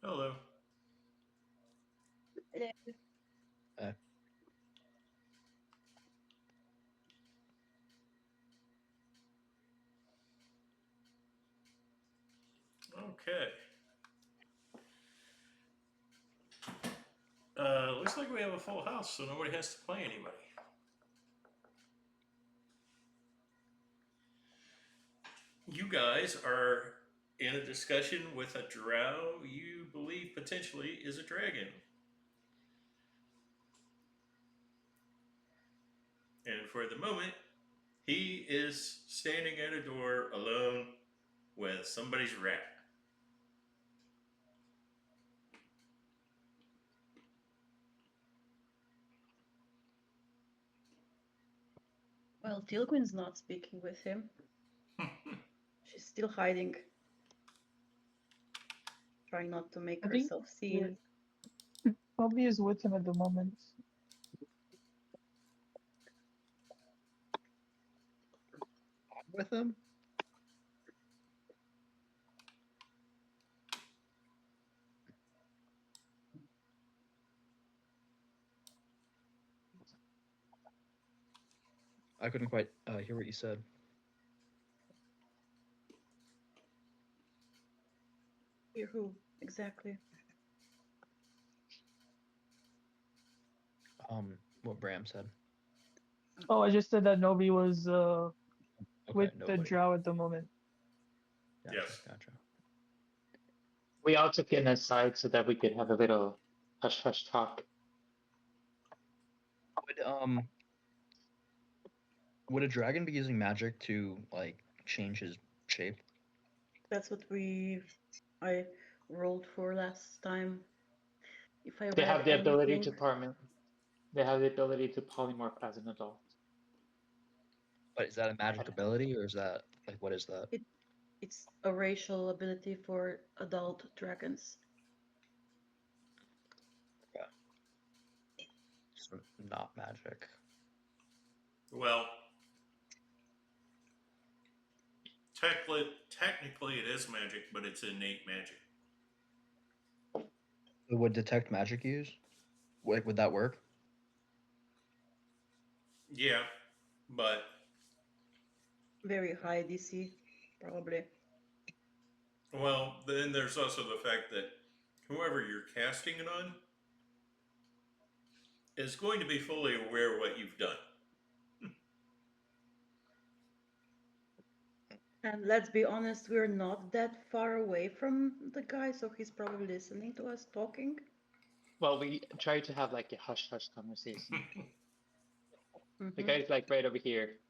Hello. Uh, Okay. Looks like we have a full house, so nobody has to play anybody. You guys are in a discussion with a drow you believe potentially is a dragon. And for the moment, he is standing at a door alone with somebody's rat. Well, Tilquin's not speaking with him. She's still hiding, trying not to make I think herself seen. probably is with him at the moment. with him? I couldn't quite hear what you said. Hear who exactly? What Bram said. Oh, I just said that nobody was Okay, with the nobody. drow at the moment. Gotcha, Yes. gotcha. We all took him aside so that we could have a little hush hush talk. Would would a dragon be using magic to like change his shape? That's what I rolled for last time. If I They read have the ability anything, to They have the ability to polymorph as an adult. But is that a magic ability, or is that like what is that? it's a racial ability for adult dragons. So not magic. Well, technically it is magic, but it's innate magic. Would detect magic use? Like, would that work? Yeah, but Very high DC, probably. well, then there's also the fact that whoever you're casting it on is going to be fully aware of what you've done. And let's be honest, we're not that far away from the guy, so he's probably listening to us talking. Well, we try to have like a hush hush conversation. The Mhm. guy's like right over here.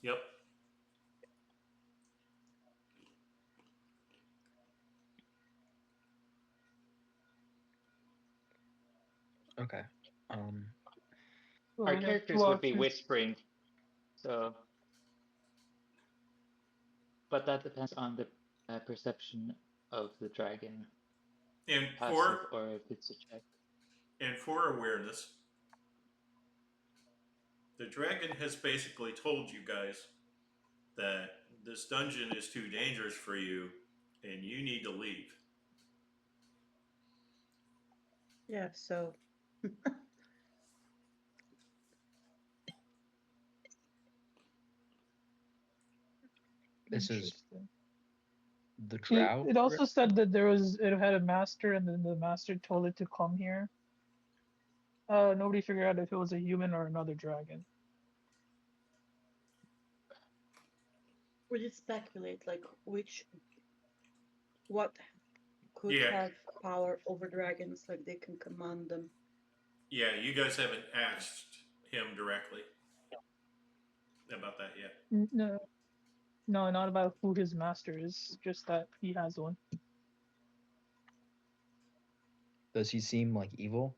Yep. Okay. So Our we have two characters would be options. whispering, so but that depends on the perception of the dragon, And passive for or if it's a check. and for awareness, the dragon has basically told you guys that this dungeon is too dangerous for you and you need to leave. Yeah, so This is Interesting. the It, drow. it also said that it had a master, and then the master told it to come here. Nobody figured out if it was a human or another dragon. we did speculate, like what could Yeah, have power over dragons, like they can command them. yeah, you guys haven't asked him directly about that yet. No, no, not about who his master is. Just that he has one. Does he seem like evil?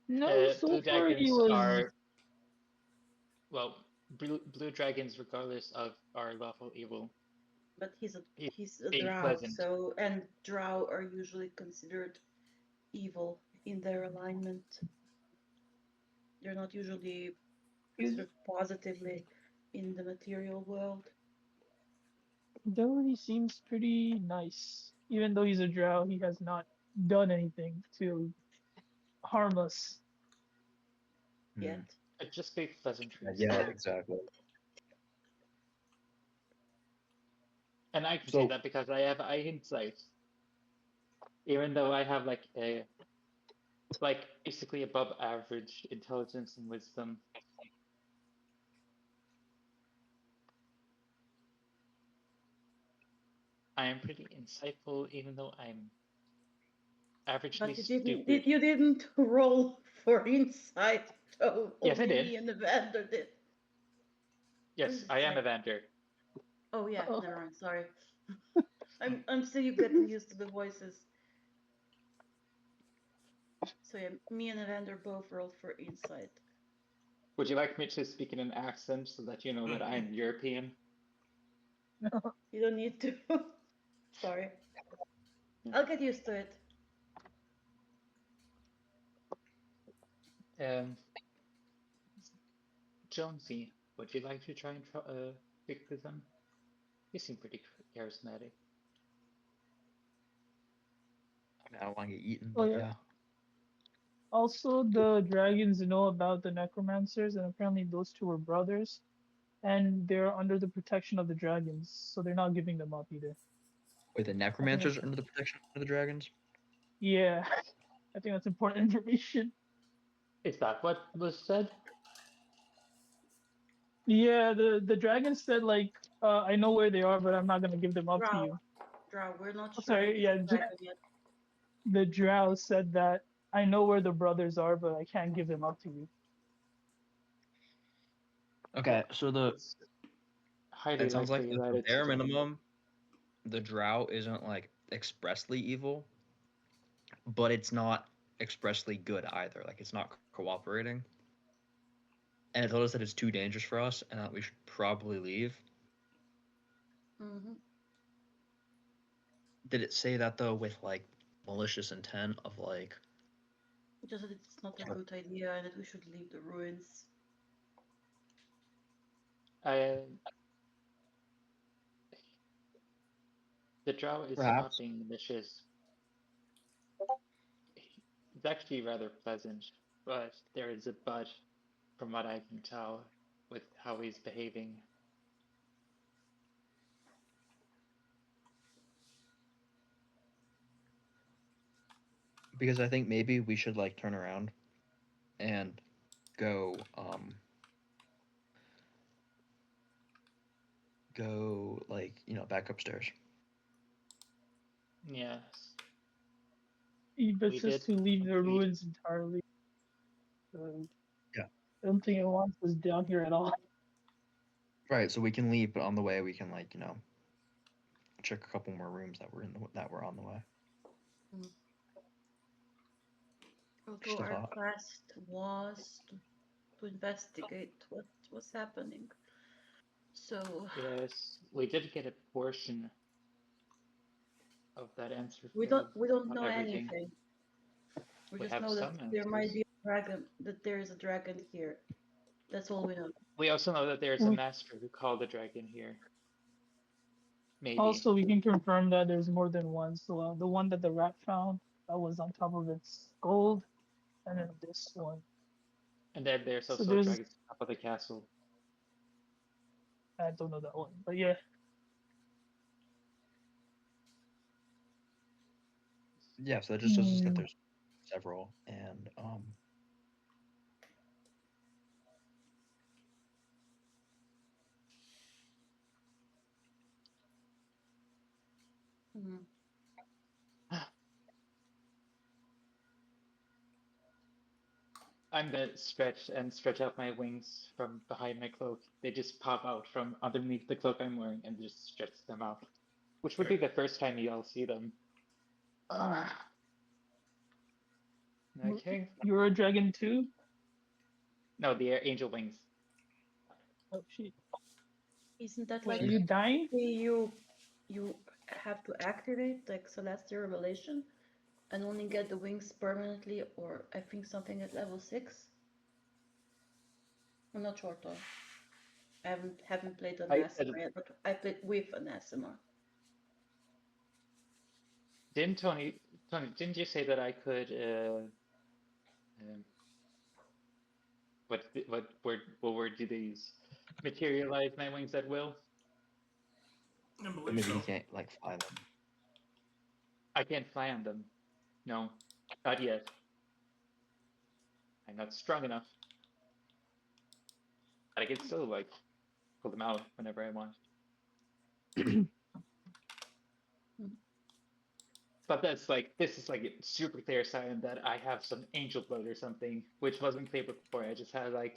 No, so Blue far he dragons was. are blue dragons, regardless of are lawful evil. But He's he's a being drow, pleasant. so and drow are usually considered evil in their alignment. They're not usually He's, considered positively in the material world. Ability seems pretty nice. Even though he's a drow, he has not done anything to harm us. Yet. It'd just be pleasantries. Yeah, so- exactly. And I can So- say that because I have eye insight. Even though I have like basically above average intelligence and wisdom. I am pretty insightful, even though I'm averagely But stupid. you didn't roll for insight, so Yes, I only did. me and Evander did. Yes, I am Evander. Oh yeah, Oh. never mind. Sorry. I'm still getting used to the voices. So yeah, me and Evander both rolled for insight. Would you like me to speak in an accent so that you know that I'm European? You don't need to. Sorry. I'll get used to it. Jonesy, would you like to try and speak to them? You seem pretty charismatic. I don't want to get eaten, Oh, but yeah. yeah. Also, the dragons know about the necromancers, and apparently those two were brothers, and they're under the protection of the dragons, so they're not giving them up either. Wait, the necromancers are under the protection of the dragons? Yeah, I think that's important information. Is that what was said? Yeah, the dragon said like, I know where they are, but I'm not gonna give them up to you. Drow, we're not Oh, sure sorry, if yeah, it's a dragon yet. The drow said that I know where the brothers are, but I can't give them up to you. Okay, so the It's highly that sounds like likely the that it's bare minimum, the drow isn't like expressly evil, but it's not expressly good either. Like it's not cooperating. And it told us that it's too dangerous for us and that we should probably leave. Mm-hmm. Did it say that though with like malicious intent of like Just that it's not a good idea and that we should leave the ruins. the drow is not Perhaps. being malicious. It's actually rather pleasant, but there is a but from what I can tell with how he's behaving. Because I think maybe we should like turn around and go like, back upstairs. Yes. But We just did to leave the complete- ruins entirely. Yeah. I don't think it wants us down here at all. Right, so we can leave, but on the way we can like, check a couple more rooms that were on the way. Although Just a our thought. quest was to investigate what was happening. So Yes, we did get a portion of that answer. we for don't not know everything. anything. We We just have know that some there might answers. be a dragon, that there is a dragon here. That's all we know. We also know that there's a We- master who called the dragon here. Maybe. Also, we can confirm that there's more than one. So the one that the rat found, that was on top of its gold, and then this one. And then there's So also there's- dragons on top of the castle. I don't know that one, but yeah. Yeah, so that just tells us that Hmm. there's several and Mhm. I'm gonna stretch out my wings from behind my cloak. They just pop out from underneath the cloak I'm wearing and just stretch them out. Which would be the first time you all see them. Okay. You're a dragon too? No, the angel wings. Oh shit. Isn't that Wait, like are you dying? you have to activate like Celestial Revelation and only get the wings permanently, or I think something at level 6? I'm not sure though. I haven't played an I said- ASMR yet, but I played with an ASMR. Didn't Tony, didn't you say that I could um, what word do they use? Materialize my wings at will? I But believe maybe so. he can't like fly them. I can't fly on them. No, not yet. I'm not strong enough. But I can still like pull them out whenever I want. But that's like this is like a super clear sign that I have some angel blood or something, which wasn't clear before. I just had like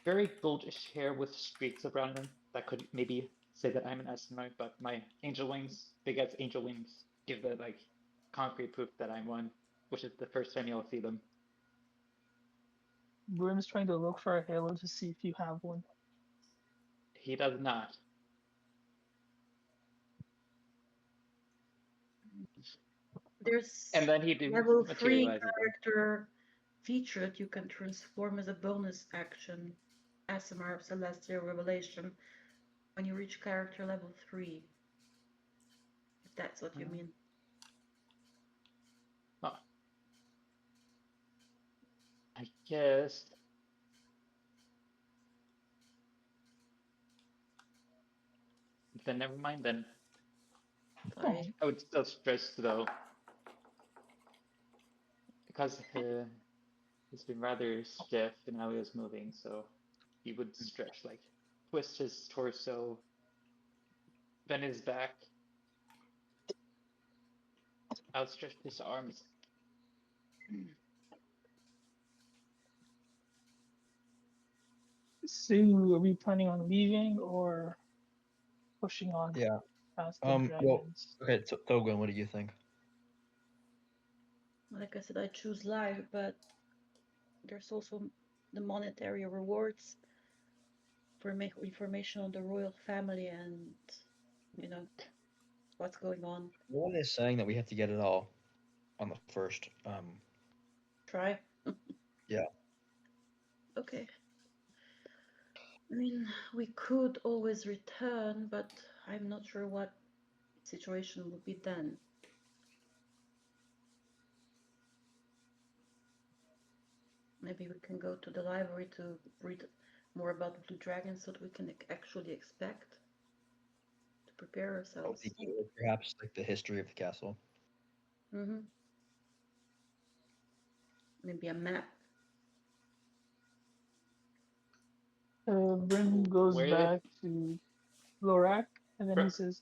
very goldish hair with streaks around them that could maybe say that I'm an SMR, but my angel wings, big as angel wings, give the like concrete proof that I'm one, which is the first time you'll see them. Brim's trying to look for a halo to see if you have one. He does not. There's And then he didn't level 3 materialize them. character feature that you can transform as a bonus action, SMR Celestial Revelation, when you reach character level 3. If that's what you mean. Oh. I guess. Then never mind then. Sorry. I would still stress though. Because he's been rather stiff and how he was moving, so he would stretch, like twist his torso, bend his back, outstretch his arms. So, are we planning on leaving or pushing on Yeah. past the Well, dragons? okay, Thogun, what do you think? Like I said, I choose live, but there's also the monetary rewards for information on the royal family and, you know, what's going on. One is saying that we have to get it all on the first. Try. Yeah. Okay. I mean, we could always return, but I'm not sure what situation would be then. Maybe we can go to the library to read more about the blue dragons, so that we can actually expect to prepare ourselves. Perhaps like the history of the castle. Mm-hmm. Maybe a map. Brim goes Where- back to Lorac, and then he Br- says,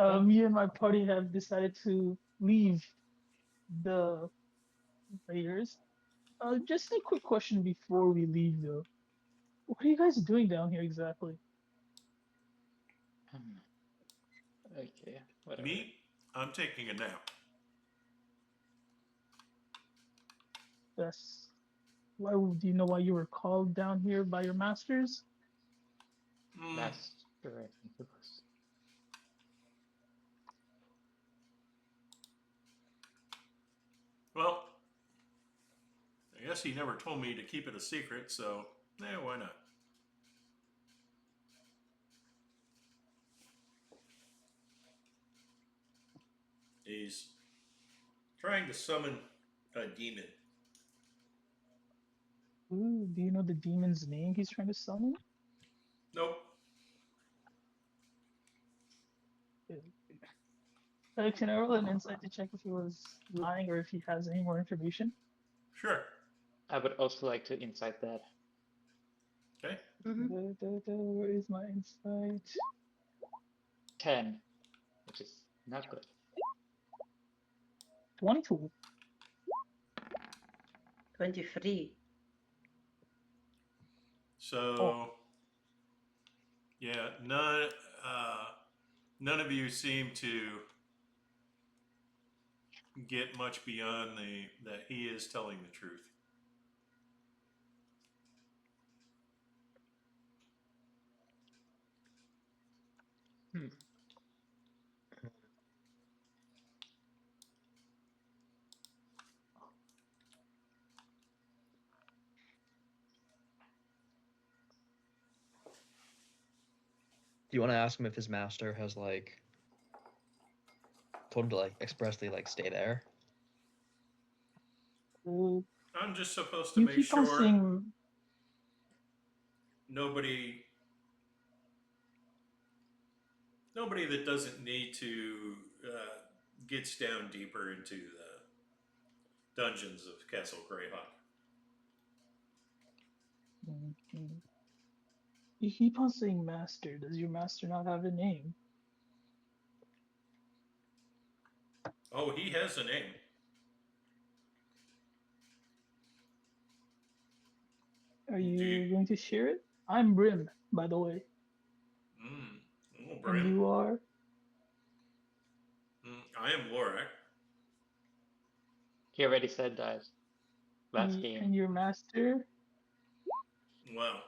me and my party have decided to leave the raiders. Just a quick question before we leave, though. What are you guys doing down here exactly? Okay, whatever. Me, I'm taking a nap. Yes. Why do you know why you were called down here by your masters? Master, I think it was. Well, I guess he never told me to keep it a secret, so why not? He's trying to summon a demon. Ooh, do you know the demon's name he's trying to summon? Nope. Can I roll an insight to check if he was lying or if he has any more information? Sure. I would also like to insight that. Okay. Mm-hmm. Where is my insight? 10, which is not good. 22. 23. So, yeah, none of you seem to get much beyond that he is telling the truth. Do you want to ask him if his master has like told him to like expressly like stay there? Uh, I'm just supposed to you make keep on sure saying nobody that doesn't need to gets down deeper into the dungeons of Castle Greyhawk. Mhm. You keep on saying master. Does your master not have a name? Oh, he has a name. Are Do you? you going to share it? I'm Brim, by the way. Oh, And Bran. you are? I am Lorac. He already said that last game. And your master? Well,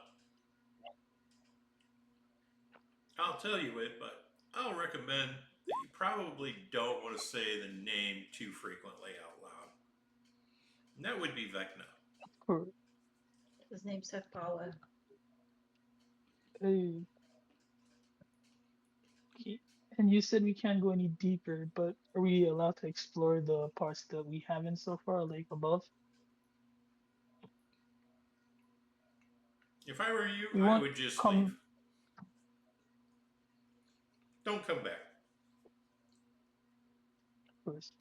I'll tell you it, but I'll recommend that you probably don't want to say the name too frequently out loud. And that would be Vecna. Or, His names have power. uh, and you said we can't go any deeper, but are we allowed to explore the parts that we haven't so far, like above? If I were you, We I want would just leave. come Don't come back. first.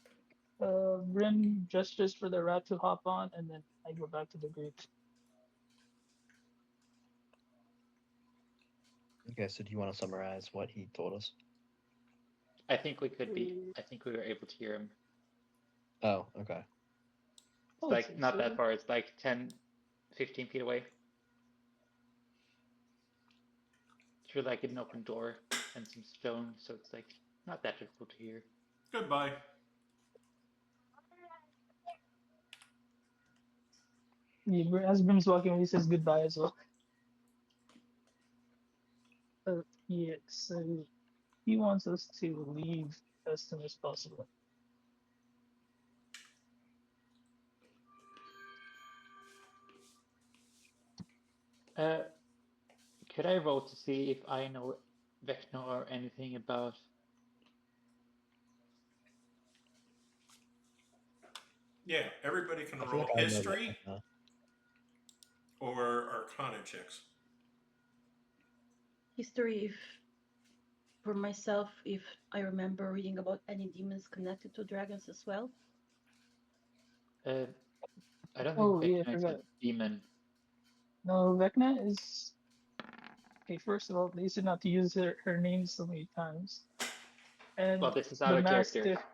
Brim gestures for the rat to hop on, and then I go back to the group. Okay, so do you want to summarize what he told us? I think we could be. I think we were able to hear him. Oh, okay. It's like not that far. It's like 10, 15 feet away. Through like an open door and some stone, so it's like not that difficult to hear. Goodbye. Yeah, as Brim's walking away, he says goodbye as well. Yeah, so he wants us to leave as soon as possible. Could I roll to see if I know Vecna or anything about? Yeah, everybody can I feel roll like I know history that. or arcana checks. History, if for myself, if I remember reading about any demons connected to dragons as well. I don't think Oh, yeah, I Vecna is a forgot. demon. No, Vecna is. Okay, first of all, they said not to use her name so many times. And Well, this is out the of character. master.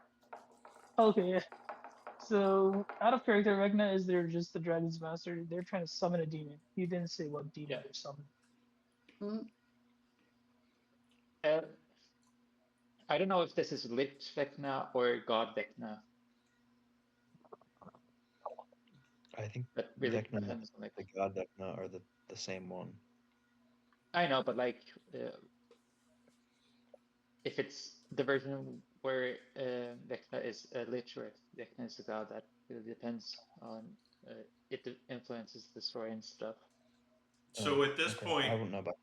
Okay, yeah. So, out of character, Vecna is there just the dragon's master. They're trying to summon a demon. He didn't say what demon Yeah. they're summoning. Mm. I don't know if this is Lich Vecna or God Vecna. I think That really Vecna and depends on like. the god Vecna are the same one. I know, but like, if it's the version where Vecna is a Lich or if Vecna is a god, that really depends on. It influences the story and stuff. So at this Okay. point, I wouldn't know about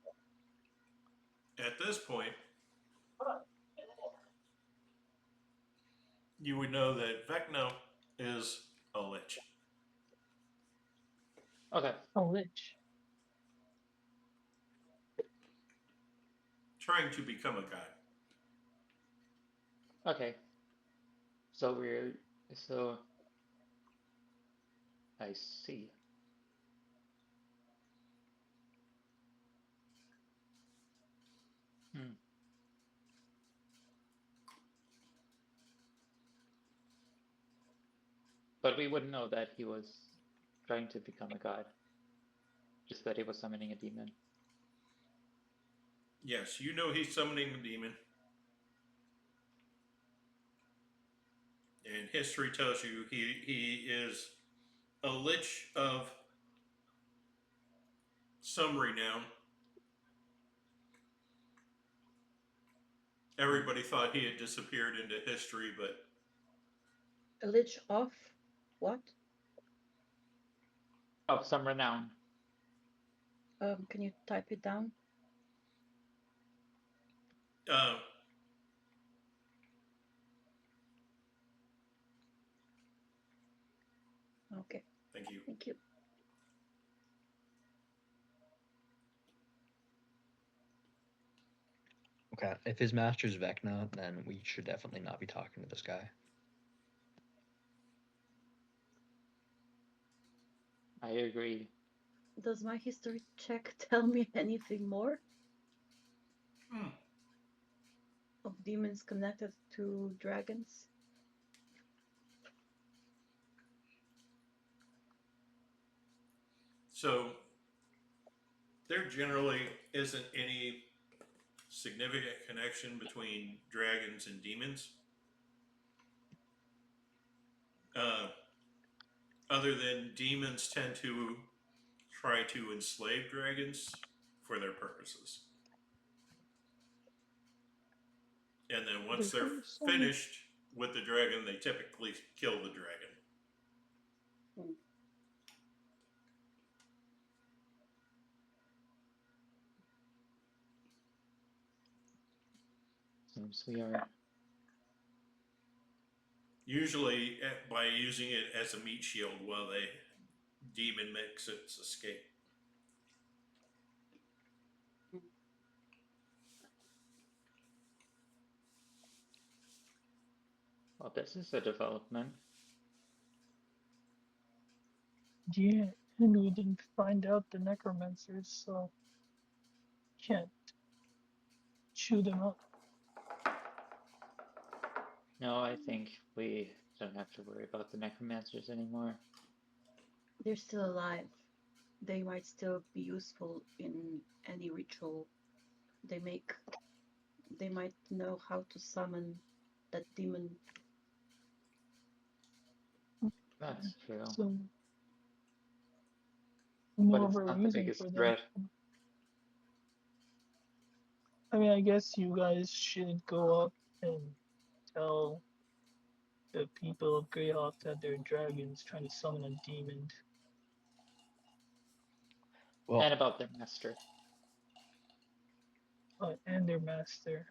you would know that Vecna is a lich. Okay. A lich. Trying to become a god. Okay. So I see. Hmm. But we wouldn't know that he was trying to become a god. Just that he was summoning a demon. Yes, you know he's summoning a demon. And history tells you he is a lich of some renown. Everybody thought he had disappeared into history, but A lich of what? Of some renown. Can you type it down? Uh, Okay, thank you. thank you. Okay, if his master's Vecna, then we should definitely not be talking to this guy. I agree. Does my history check tell me anything more Hmm. of demons connected to dragons? So there generally isn't any significant connection between dragons and demons. Other than demons tend to try to enslave dragons for their purposes. And then once they're finished with the dragon, they typically kill the dragon. Seems we are. Usually by using it as a meat shield while the demon makes its escape. Well, this is a development. Yeah, and we didn't find out the necromancers, so can't chew them up. No, I think we don't have to worry about the necromancers anymore. They're still alive. They might still be useful in any ritual they make. They might know how to summon that demon. That's true. So But more it's of a not the reason biggest for them. threat. I mean, I guess you guys should go up and tell the people of Greyhawk that they're dragons trying to summon a demon. Well, And about their master. And their master,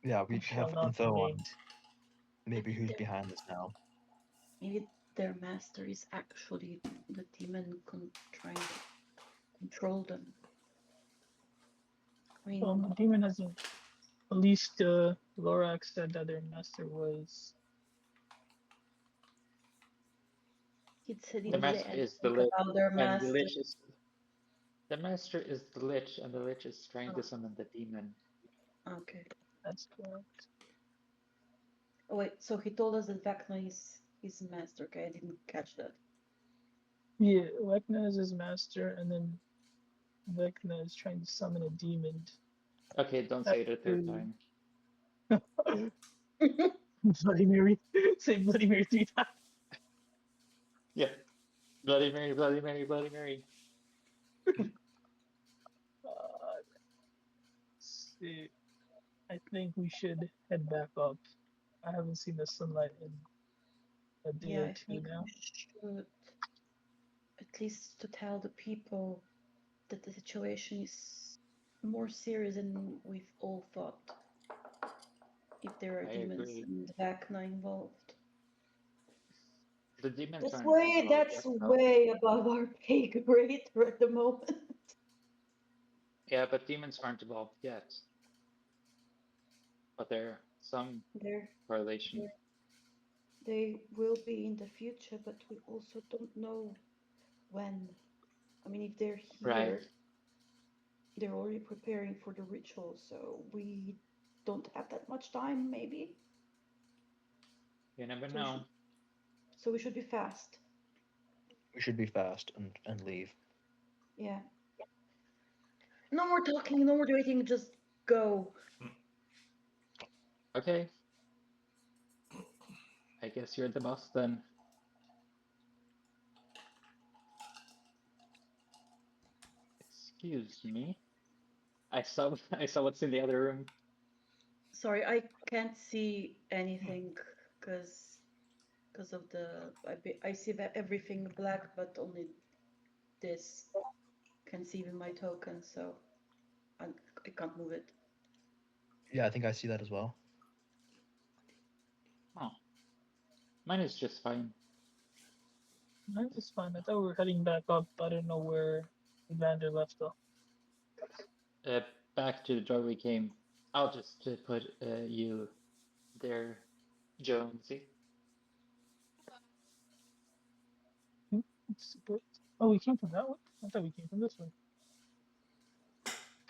yeah, we who shall have not be info on named. maybe who's They're- behind this now. Maybe their master is actually the demon trying to control them. I mean, The demon hasn't. At least Lorac said that their master was. he said he The didn't master say is the anything lich, about their and the master. lich is. The master is the lich, and the lich is trying to Oh. summon the demon. Okay. That's correct. Oh wait, so he told us that Vecna is his master. Okay, I didn't catch that. Yeah, Vecna is his master, and then Vecna is trying to summon a demon. Okay, don't say it a third time. Bloody Mary. Say Bloody Mary 3 times. Yeah. Bloody Mary, Bloody Mary, Bloody Mary. See, I think we should head back up. I haven't seen the sunlight in a day Yeah, or I two think now. we should at least to tell the people that the situation is more serious than we've all thought. If there are I demons agree. and Vecna involved. The demons That's aren't way involved that's yet, though. way above our pay grade at the moment. Yeah, but demons aren't involved yet. But there are some They're, correlation. they will be in the future, but we also don't know when. I mean, if they're here, Right. they're already preparing for the ritual, so we don't have that much time, maybe. You never So we know. should, so we should be fast. We should be fast and leave. Yeah. No more talking, no more waiting, just go. Okay. I guess you're the boss then. Excuse me. I saw I saw what's in the other room. Sorry, I can't see anything because of the I see that everything black, but only this can see with my token, so I can't move it. Yeah, I think I see that as well. Oh. Mine is just fine. Mine is fine. I thought we were heading back up. I didn't know where Evander left though. Back to the door we came. I'll just put you there, Jonesy. Super. Oh, we came from that way? I thought we came from this way.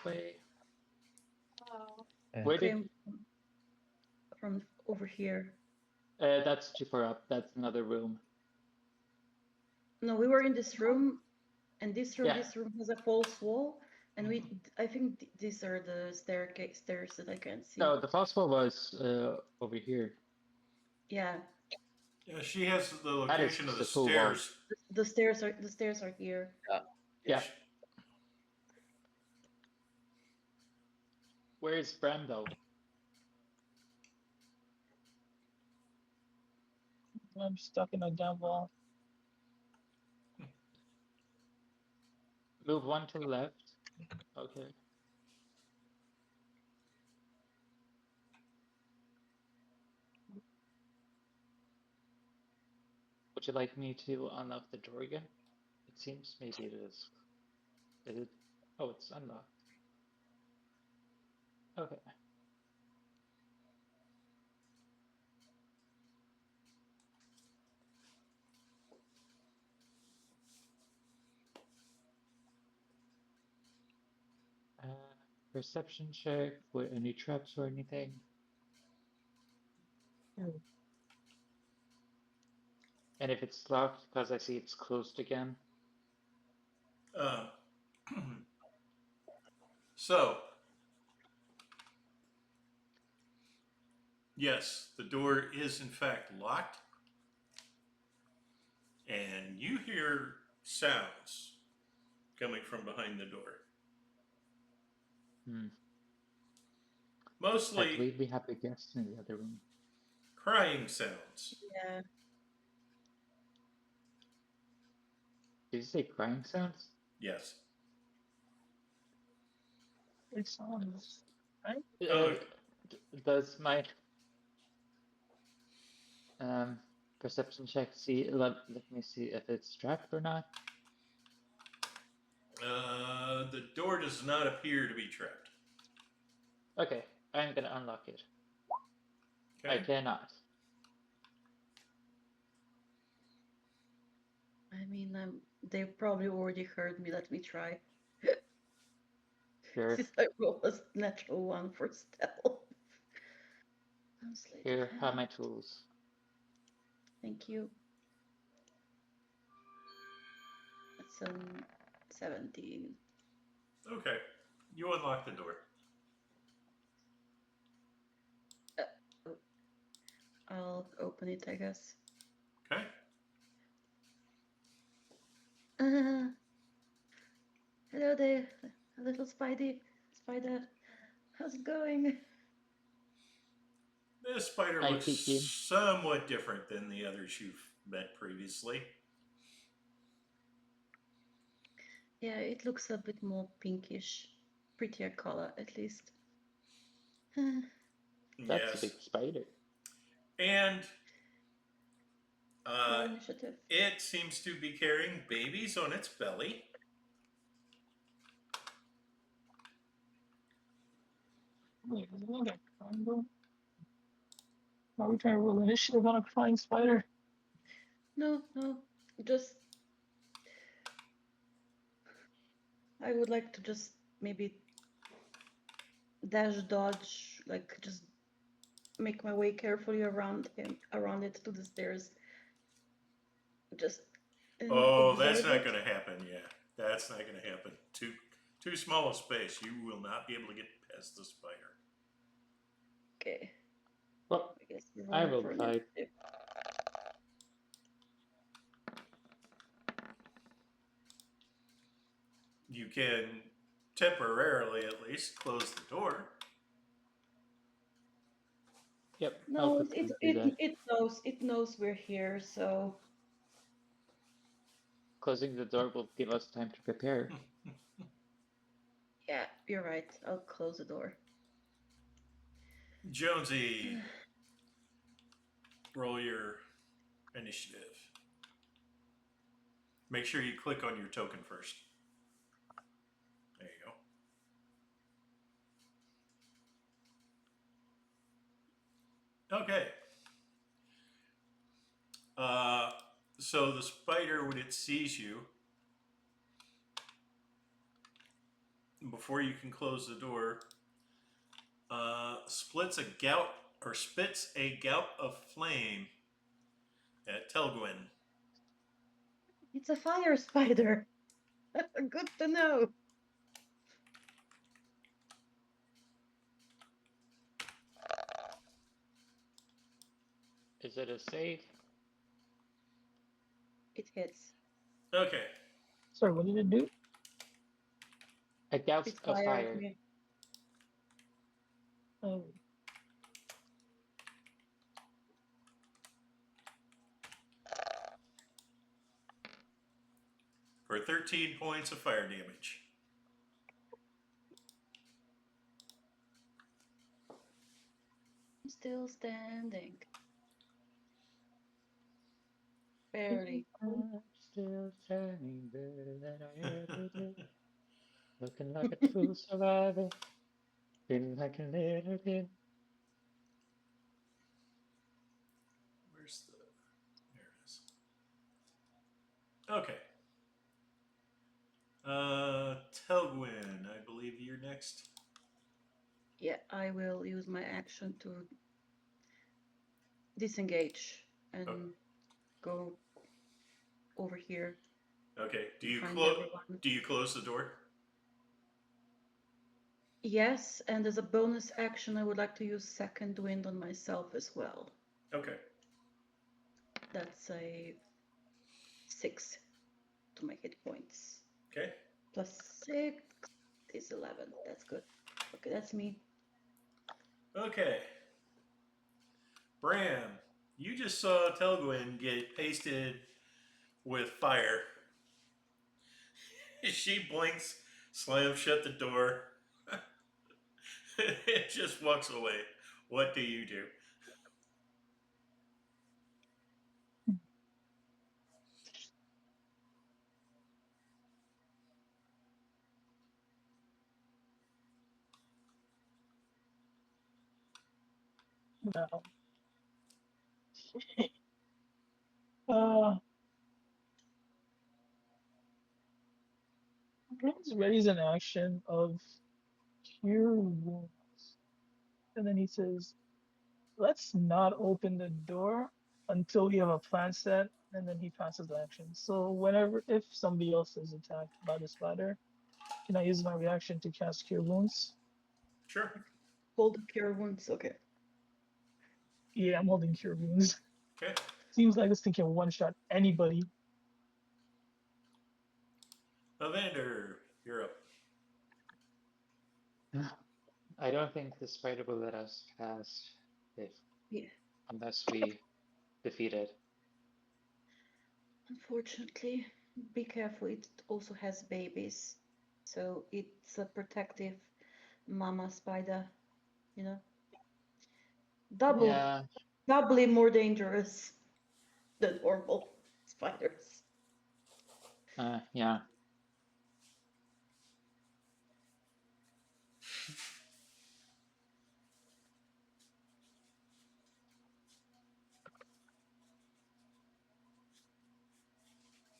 Wait. Yeah. Where did... Came from over here. That's too far up. That's another room. No, we were in this room, and this room Yeah. has a false wall, and I think these are the stairs that I can't see. No, the false wall was over here. Yeah, Yeah, she has the That is location of the the full wall. stairs. the stairs are here. Yeah. Where is Bran though? I'm stuck in a damn wall. Move one to the left. Okay. Would you like me to unlock the door again? It seems maybe it is. Is it? Oh, it's unlocked. Okay. Perception check with any traps or anything. And if it's locked, because I see it's closed again. So, yes, the door is in fact locked, and you hear sounds coming from behind the door. I Mostly believe we have a guest in the other room. crying sounds. Yeah. Did you say crying sounds? Yes. It sounds right. Oh. Does my perception check see? Let me see if it's trapped or not. The door does not appear to be trapped. Okay, I'm gonna unlock it. Okay. I cannot. I mean, they probably already heard me. Let me try. Sure. I rolled a natural one for stealth. Translate Here are hand. my tools. Thank you. That's 17. Okay. You unlock the door. I'll open it, I guess. Okay. Hello there, little spider. How's it going? This spider Hi, looks Kiki. somewhat different than the others you've met previously. Yeah, it looks a bit more pinkish. Prettier color, at least. That's Yes. a big spider. And Roll initiative. it seems to be carrying babies on its belly. Wait, is it like a triangle? Are we trying to roll initiative on a crying spider? No, just I would like to just maybe dash dodge, like just make my way carefully around it to the stairs. Just Oh, that's observe not it. going to happen. Yeah, that's not going to happen. Too small a space. You will not be able to get past the spider. Okay. Well, I guess we're I rolling rolled for 5. initiative. You can temporarily, at least, close the door. Yep. No, I'll quickly do that. it knows we're here, so Closing the door will give us time to prepare. yeah, you're right. I'll close the door. Jonesy, roll your initiative. Make sure you click on your token first. There you go. Okay. So the spider, when it sees you, before you can close the door, spits a gout of flame at Telgwyn. It's a fire spider. Good to know. Is it a save? It hits. Okay. Sorry, what did it do? A douse It's of fire. fire. Oh, For 13 points of fire damage. I'm still standing. Barely. I'm still standing better than I ever did. Looking like a true survivor. Feeling like a little kid. Where's the... There it is. Okay. Telgwyn, I believe you're next. Yeah, I will use my action to disengage and go over here. Okay. Do Find you everyone. close the door? Yes, and as a bonus action, I would like to use second wind on myself as well. Okay. That's a 6 to my hit points. Okay. Plus 6 is 11. That's good. Okay, that's me. Okay. Bran, you just saw Telgwyn get pasted with fire. She blinks, slams shut the door, and just walks away. What do you do? no. Uh, Prince readies an action of cure wounds, and then he says, "Let's not open the door until we have a plan set." And then he passes the action. So whenever, if somebody else is attacked by the spider, can I use my reaction to cast cure wounds? Sure. Hold the cure wounds. Okay. Yeah, I'm holding cure wounds. Okay. Seems like this thing can one shot anybody. Evander, you're up. I don't think the spider will let us pass if Yeah. unless we defeat it. Unfortunately, be careful. It also has babies. So it's a protective mama spider, you know. Yeah. Doubly more dangerous than normal spiders. Yeah.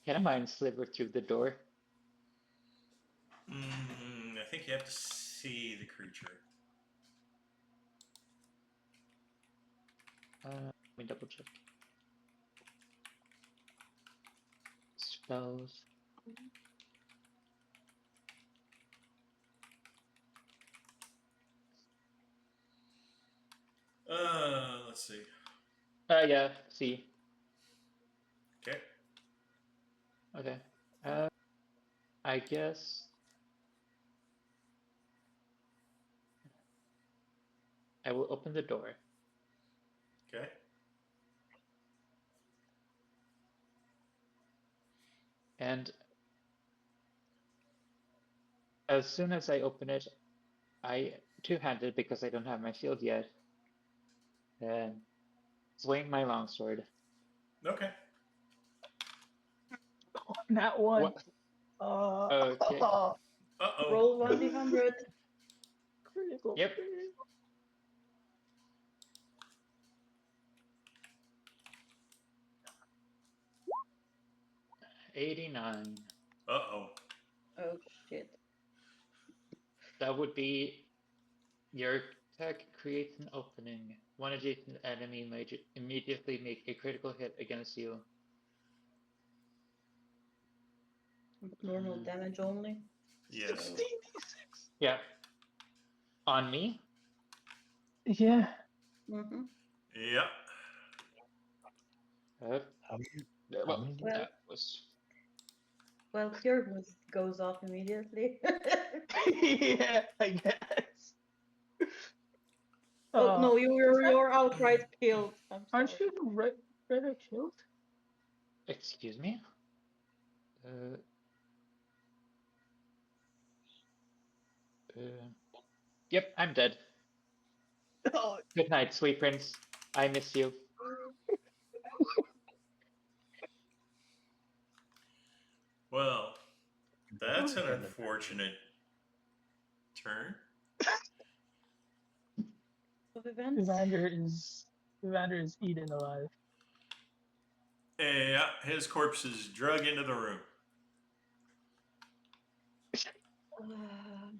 Can I mind sliver through the door? I think you have to see the creature. Let me double check. Spells. Let's see. Yeah, see. Okay. Okay. I guess I will open the door. Okay. And as soon as I open it, I two-handed because I don't have my shield yet. and swing my longsword. Okay. That one. What? Okay. Uh-oh. Roll 1d100. Critical. Yep. fail. 89. Uh-oh. Oh shit. That would be your attack creates an opening. One adjacent enemy may immediately make a critical hit against you. Normal damage only. Yes. 16d6. Yeah. On me? Yeah. Mm-hmm. Yep. How many? Well, many do you- that was. Well, Cure Wounds goes off immediately. Yeah, I guess. Oh no, you're outright killed. I'm sorry. Aren't you rather killed? Excuse me? Yep, I'm dead. Oh, Good night, sweet prince. I miss you. Well, that's an unfortunate turn. Of events. Evander is eaten alive. Yeah, his corpse is drug into the room. Um,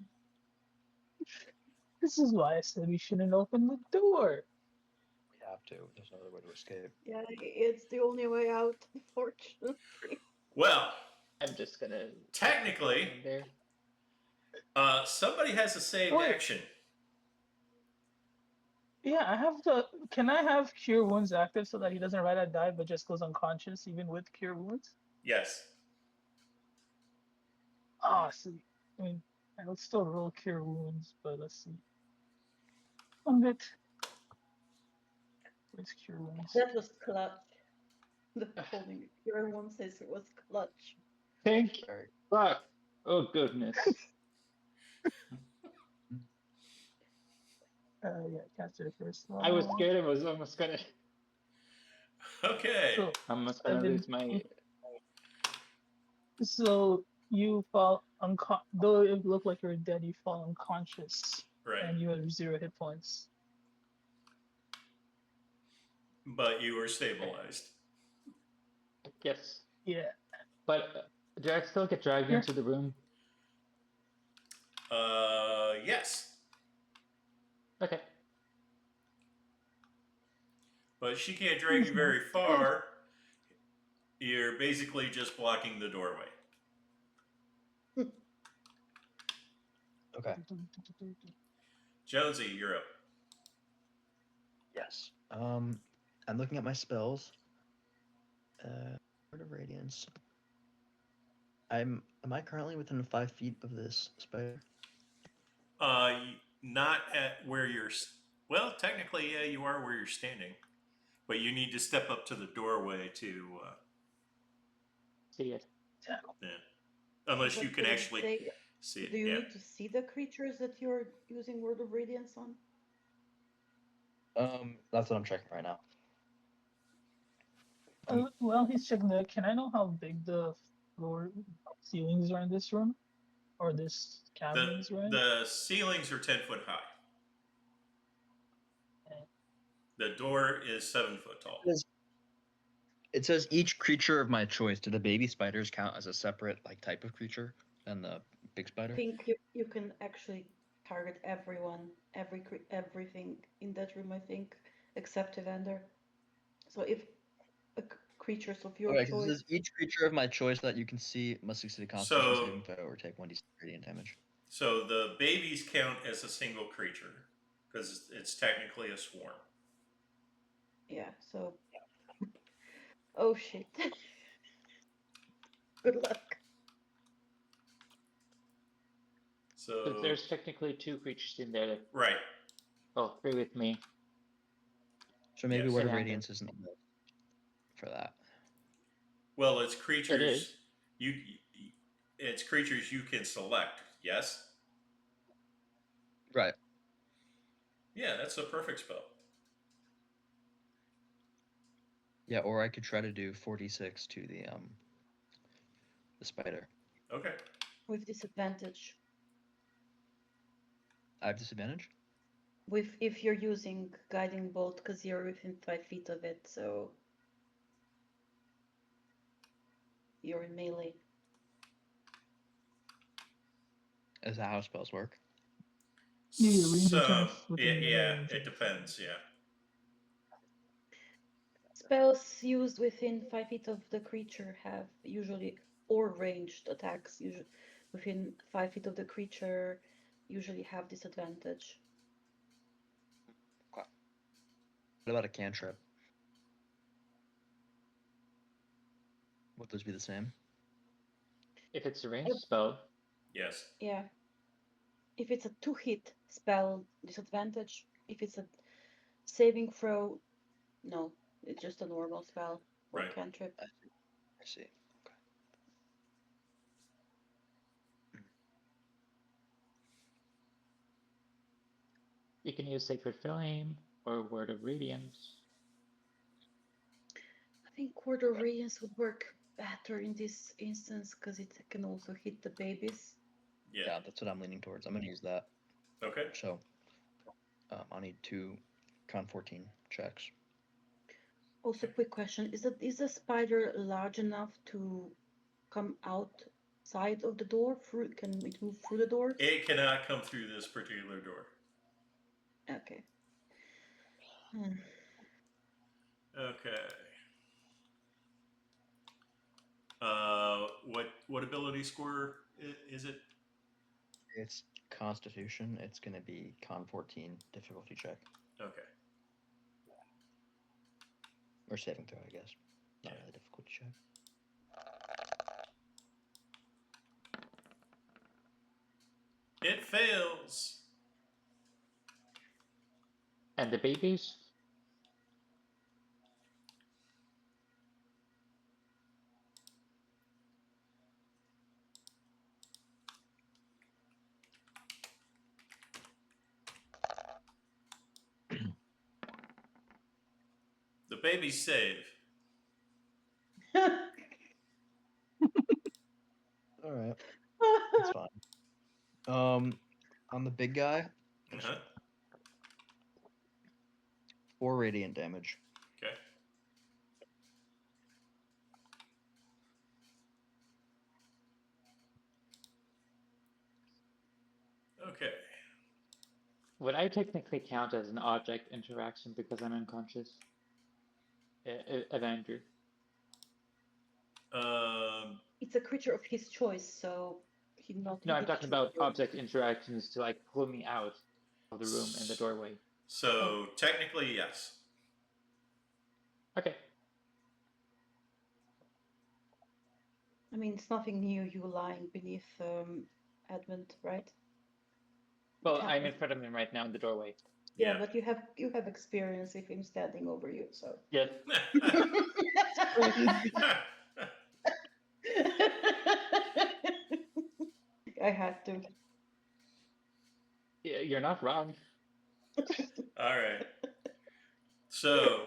This is why I said we shouldn't open the door. We have to. There's no other way to escape. yeah, it's the only way out, unfortunately. Well, I'm just gonna. technically, There. somebody has a saved Wait. action. Yeah, I have the. Can I have Cure Wounds active so that he doesn't right at die but just goes unconscious even with Cure Wounds? Yes. Ah, see. I mean, I'll still roll Cure Wounds, but let's see. One bit. Where's Cure Wounds? That was clutch. The holding Cure Wounds says it was clutch. Thank Sorry. fuck. Oh goodness. Yeah, caster first. I was scared I was almost gonna. Okay. So, I'm almost gonna lose my. so you fall though it looked like you're dead, you fall unconscious, Right. and you have 0 hit points. But you were stabilized. Yes. Yeah. But do I still get dragged Yeah. into the room? Yes. Okay. But she can't drag you very far. You're basically just blocking the doorway. Okay. Jonesy, you're up. Yes. I'm looking at my spells. Word of Radiance. Am I currently within 5 feet of this spider? Not at where you're. Well, technically, yeah, you are where you're standing, but you need to step up to the doorway to See it. yeah. Unless you What can did it actually say? see it. Do you Yeah. need to see the creatures that you're using Word of Radiance on? That's what I'm checking right now. Well, he's checking that. Can I know how big the floor ceilings are in this room, or this cabin is, right? The ceilings are 10 foot high. Okay. The door is 7 foot tall. It says each creature of my choice. Do the baby spiders count as a separate type of creature than the big I spider? think you can actually target everyone, everything in that room, I think, except Evander. So if creatures of your Okay, 'cause it choice. says each creature of my choice that you can see must succeed a Constitution saving throw or take 1d6 radiant damage. So the babies count as a single creature because it's technically a swarm. Yeah, so. Oh shit. Good luck. So There's technically 2 creatures in there. right. Oh, 3 with me. So maybe Yes. Word of Evander. Radiance isn't enough for that. Well, it's creatures. It is. It's creatures you can select. Yes. Right. Yeah, that's a perfect spell. Yeah, or I could try to do 46 to the spider. Okay. With disadvantage. I have disadvantage? If you're using guiding bolt, because you're within 5 feet of it, so you're in melee. Is that how spells work? Yeah, range So attacks within melee yeah, range. it depends. Yeah. Spells used within 5 feet of the creature have usually, or ranged attacks usually within 5 feet of the creature usually have disadvantage. What about a cantrip? Would those be the same? If it's a ranged spell, Yes. Yeah. If it's a 2-hit spell, disadvantage. If it's a saving throw, no. It's just a normal spell or Right. cantrip. I see. Okay. you can use Sacred Flame or Word of Radiance. I think Quarter Radiance would work better in this instance because it can also hit the babies. Yeah. Yeah, that's what I'm leaning towards. I'm going to use that. Okay. So I'll need 2 con 14 checks. Also, quick question: is the spider large enough to come outside of the door? Can it move through the doors? It cannot come through this particular door. Okay. Okay. What ability score is it? It's Constitution. It's going to be con 14 difficulty check. Okay. Or saving throw, I guess. Not Yeah. really difficulty check. It fails. And the babies? The babies save. All right. That's fine. On the big guy, Uh-huh. 4 radiant damage. Okay. Okay. Would I technically count as an object interaction because I'm unconscious? Avenger. It's a creature of his choice, so he not. No, he I'm did talking choose about you. object interactions to like pull me out of the room in the doorway. So technically, yes. Okay. I mean, it's nothing new. You lying beneath Edmund, right? Well, It I'm in happens. front of him right now in the doorway. Yeah, but you have experience with him standing over you, so. Yes. I had to. Yeah, you're not wrong. All right. So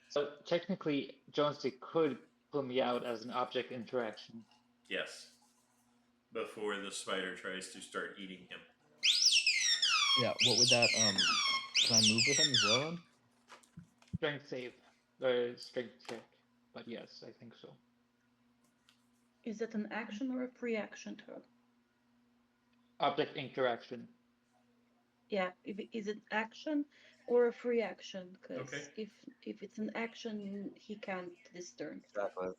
So technically, Jonesy could pull me out as an object interaction. yes, before the spider tries to start eating him. Yeah, what would that can I move with him as well then? Strength save, or strength check. But yes, I think so. Is that an action or a free action turn? Object interaction. Yeah, is it action or a free action? Because Okay. if it's an action, he can't this turn. Exactly.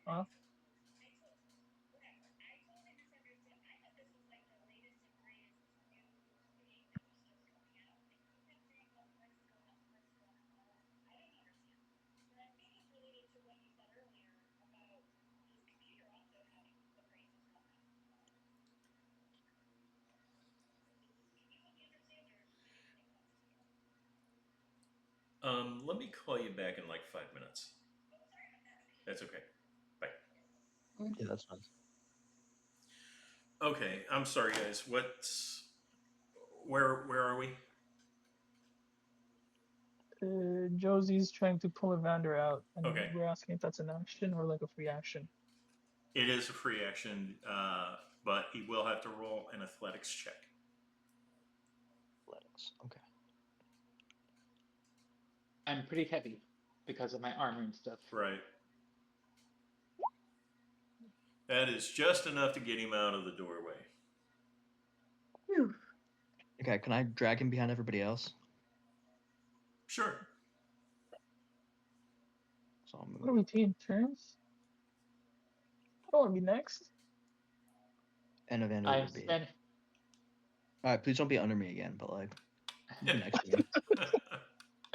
Huh? Let me call you back in like 5 minutes. That's okay. Bye. Yeah, that's fine. Okay, I'm sorry, guys. Where are we? Josie's trying to pull Evander out, and Okay, we're asking if that's an action or like a free action. it is a free action, but he will have to roll an athletics check. Athletics. Okay. I'm pretty heavy because of my armor and stuff. Right. That is just enough to get him out of the doorway. Phew. Okay, can I drag him behind everybody else? Sure. So I'm What gonna are we taking turns? I don't want to be next. and Evander I'm will be. standing. Alright, please don't be under me again, but like be next to me.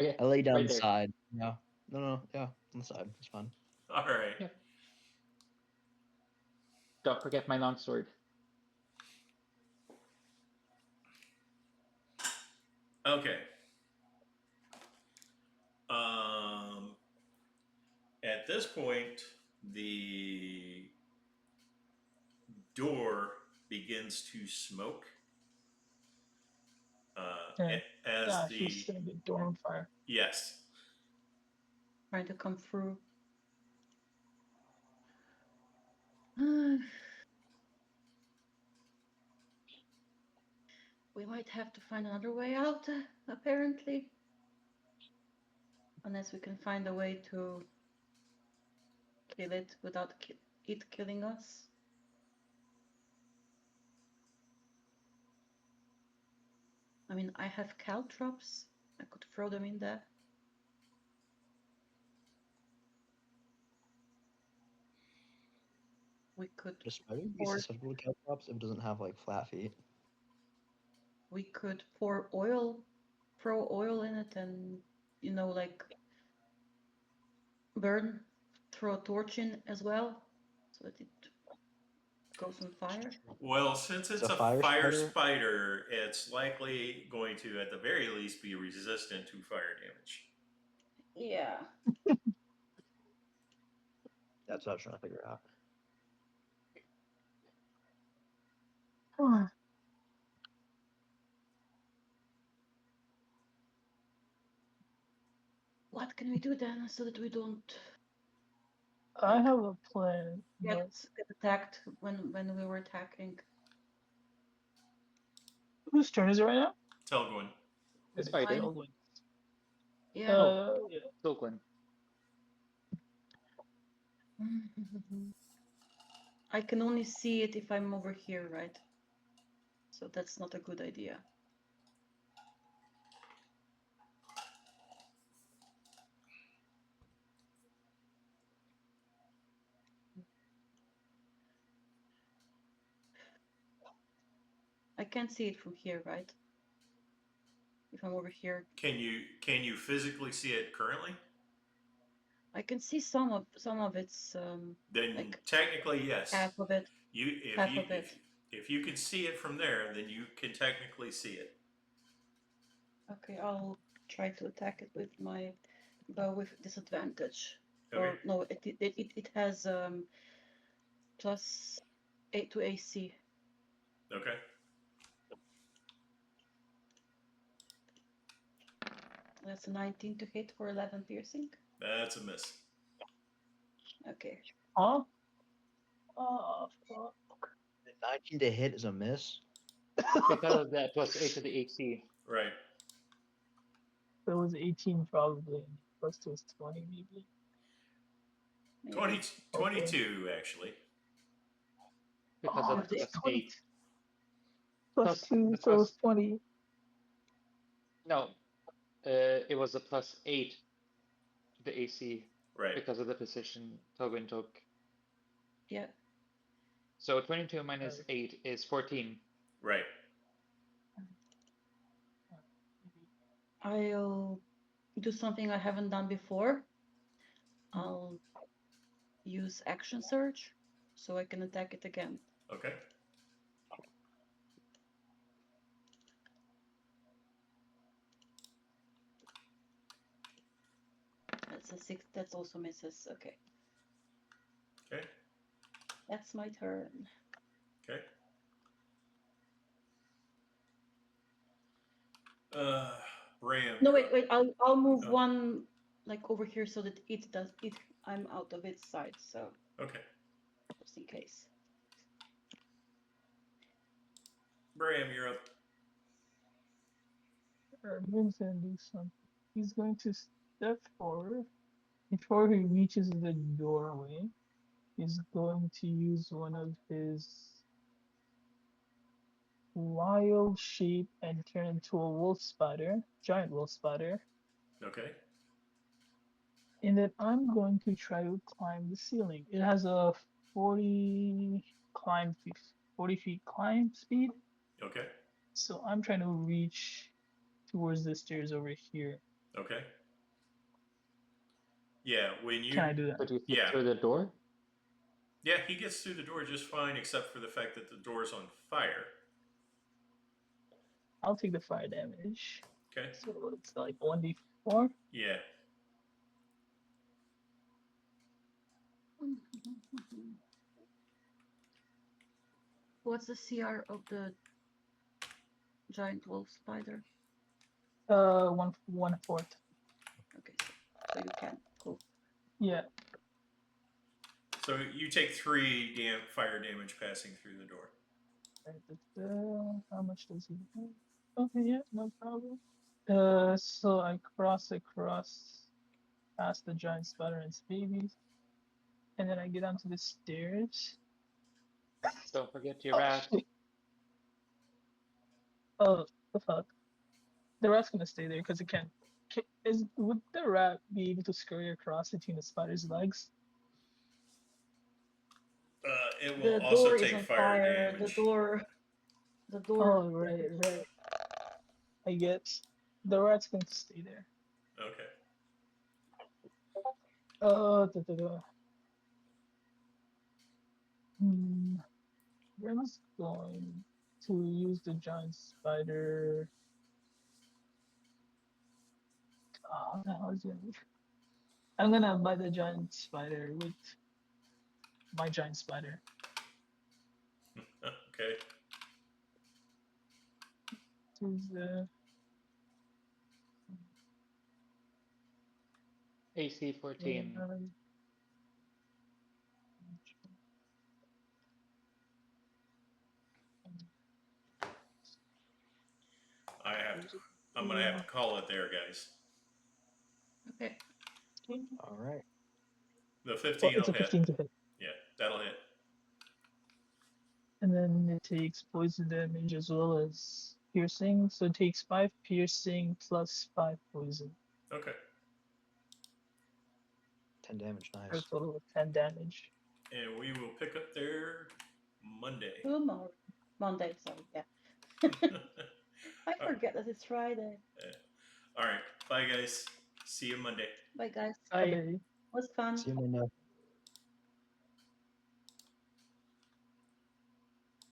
Okay, I lay down right the there. side. Yeah. No, yeah, on the side. It's fine. All right. Yeah. Don't forget my longsword. Okay. At this point, the door begins to smoke. Okay. As Yeah, the she's setting the door on fire. yes, Trying to come through. We might have to find another way out, apparently. Unless we can find a way to kill it without it killing us. I mean, I have caltrops. I could throw them in there. We could The spider be Or- susceptible to caltrops if it doesn't have like flat feet. pour oil, throw oil in it, and like throw a torch in as well, so that it goes on fire. well, since it's a a fire fire spider? spider, it's likely going to, at the very least, be resistant to fire damage. Yeah. That's what I was trying to figure out. What can we do then so that we don't I have a plan, get, but get attacked when we were attacking? whose turn is it right now? Telgwyn. It's either. Fine. Elwin. Yeah. Yeah. Silkwan. I can only see it if I'm over here, right? So that's not a good idea. I can't see it from here, right? If I'm over here, Can you physically see it currently? I can see some of its Then like technically yes. half of it. Half of it. If you can see it from there, then you can technically see it. Okay, I'll try to attack it with my bow with disadvantage. Okay. Or no, it has +8 to AC. Okay. That's a 19 to hit for 11 piercing. That's a miss. Okay. Huh? Oh, fuck. The 19 to hit is a miss. Because of that +8 to the AC. Right. That was 18 probably. Plus two was 20 maybe. Maybe. 22 actually. Because Oh, of it's +8. 20. Plus- Plus 2, so plus- it's 20. No, it was a +8 to the AC Right. because of the position Tobin took. Yeah. So 22 minus 8 is 14. Right. I'll do something I haven't done before. I'll use action surge so I can attack it again. Okay. That's a 6. That's also misses. Okay. Okay. That's my turn. Okay. Bram. No, you're wait. up. I'll move Oh. one like over here so that it does it. I'm out of its side, so Okay. just in case. Bram, you're up. Bram's gonna do something. He's going to step forward. Before he reaches the doorway, he's going to use one of his wild shape and turn into a wolf spider, giant wolf spider. Okay. And then I'm going to try to climb the ceiling. It has a 40 40 feet climb speed. Okay. So I'm trying to reach towards the stairs over here. Okay. Yeah, when you Can I do that? So do you fit yeah. through the door? Yeah, he gets through the door just fine, except for the fact that the door's on fire. I'll take the fire damage. Okay. So it's like 1d4. Yeah. What's the CR of the giant wolf spider? 1/4. Okay, so you can. Cool. Yeah. So you take 3 fire damage passing through the door. How much does he have? Okay, yeah, no problem. So I cross across past the giant spider and its babies, and then I get onto the stairs. Don't forget your rat. Shit. Oh, the fuck. The rat's gonna stay there because it can't. Would the rat be able to scurry across between the spider's legs? It will The also door is take on fire fire. damage. The door. Oh, right. I guess the rat's going to stay there. Okay. Bren's going to use the giant spider. Oh, what the hell is it? I'm gonna buy the giant spider with my giant spider. Okay. Is AC 14. I'm gonna have to call it there, guys. Okay. All right. The 15 it's will a hit. 15 to hit. Yeah, that'll hit. And then it takes poison damage as well as piercing. So it takes 5 piercing plus 5 poison. Okay. 10 damage. For a Nice. total of 10 damage. And we will pick up there Monday. Tomorrow. Monday, sorry. Yeah. I forget that it's Friday. All right. Bye, guys. See you Monday. Bye, guys. Bye. Was fun. See you Monday.